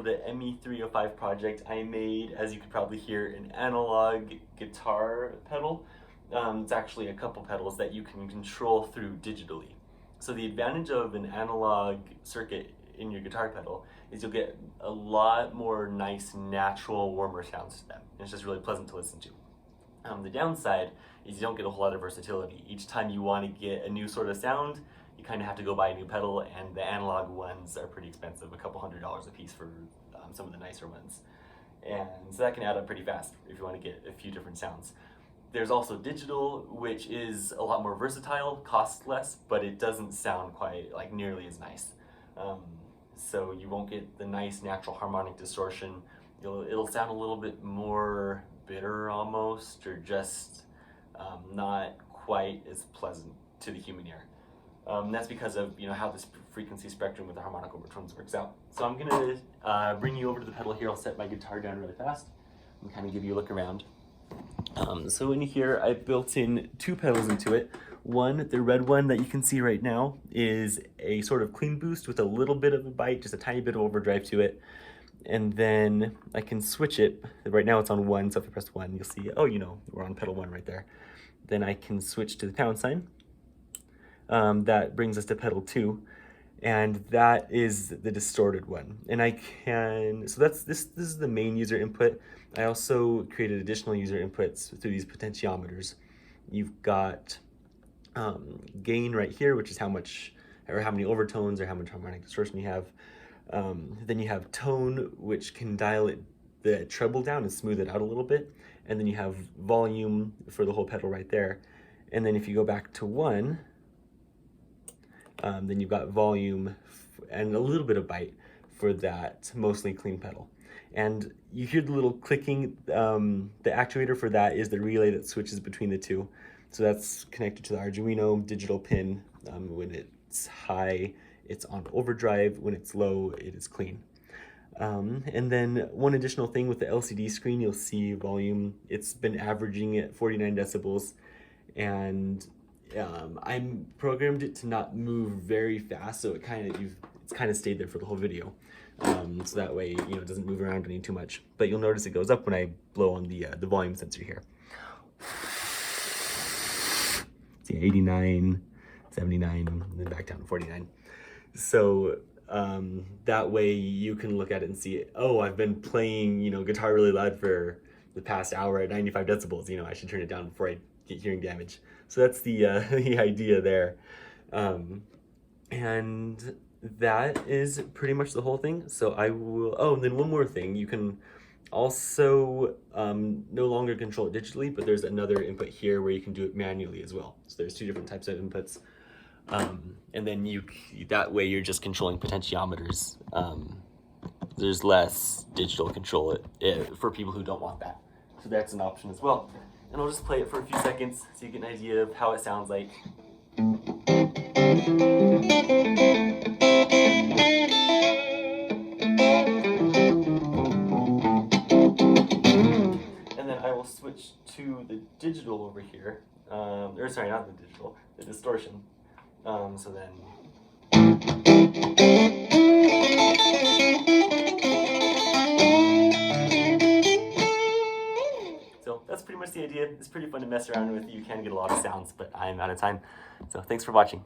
the ME305 project, I made, as you could probably hear, an analog guitar pedal. It's actually a couple pedals that you can control through digitally. So the advantage of an analog circuit in your guitar pedal is you'll get a lot more nice, natural, warmer sounds to them. It's just really pleasant to listen to. The downside is you don't get a whole lot of versatility. Each time you want to get a new sort of sound, you kind of have to go buy a new pedal, and the analog ones are pretty expensive, a couple $100s a piece for some of the nicer ones. And so that can add up pretty fast if you want to get a few different sounds. There's also digital, which is a lot more versatile, costs less, but it doesn't sound quite like nearly as nice. So you won't get the nice natural harmonic distortion. It'll sound a little bit more bitter almost, or just not quite as pleasant to the human ear. That's because of how this frequency spectrum with the harmonic overtones works out. So I'm gonna bring you over to the pedal here. I'll set my guitar down really fast and kind of give you a look around. So in here, I built in two pedals into it. One, the red one that you can see right now, is a sort of clean boost with a little bit of a bite, just a tiny bit of overdrive to it. And then I can switch it. Right now it's on 1, so if I press 1, you'll see, oh, we're on pedal 1 right there. Then I can switch to the pound sign. That brings us to pedal 2. And that is the distorted one. And I can, so this is the main user input. I also created additional user inputs through these potentiometers. You've got gain right here, which is how much, or how many overtones or how much harmonic distortion you have. Then you have tone, which can dial the treble down and smooth it out a little bit. And then you have volume for the whole pedal right there. And then if you go back to 1, then you've got volume and a little bit of bite for that mostly clean pedal. And you hear the little clicking. The actuator for that is the relay that switches between the two. So that's connected to the Arduino digital pin. When it's high, it's on overdrive. When it's low, it is clean. And then one additional thing with the LCD screen, you'll see volume. It's been averaging at 49 decibels. And I programmed it to not move very fast, so it's kind of stayed there for the whole video. So that way, it doesn't move around any too much. But you'll notice it goes up when I blow on the volume sensor here. See, 89, 79, and then back down to 49. So that way you can look at it and see, oh, I've been playing, guitar really loud for the past hour at 95 decibels. I should turn it down before I get hearing damage. So that's the the idea there. And that is pretty much the whole thing. So I will, oh, and then one more thing. You can also no longer control it digitally, but there's another input here where you can do it manually as well. So there's 2 different types of inputs. And then that way you're just controlling potentiometers. There's less digital control for people who don't want that. So that's an option as well. And I'll just play it for a few seconds so you get an idea of how it sounds like. And then I will switch to the digital over here. Or sorry, not the digital, the distortion. So then. So that's pretty much the idea. It's pretty fun to mess around with. You can get a lot of sounds, but I'm out of time. So thanks for watching.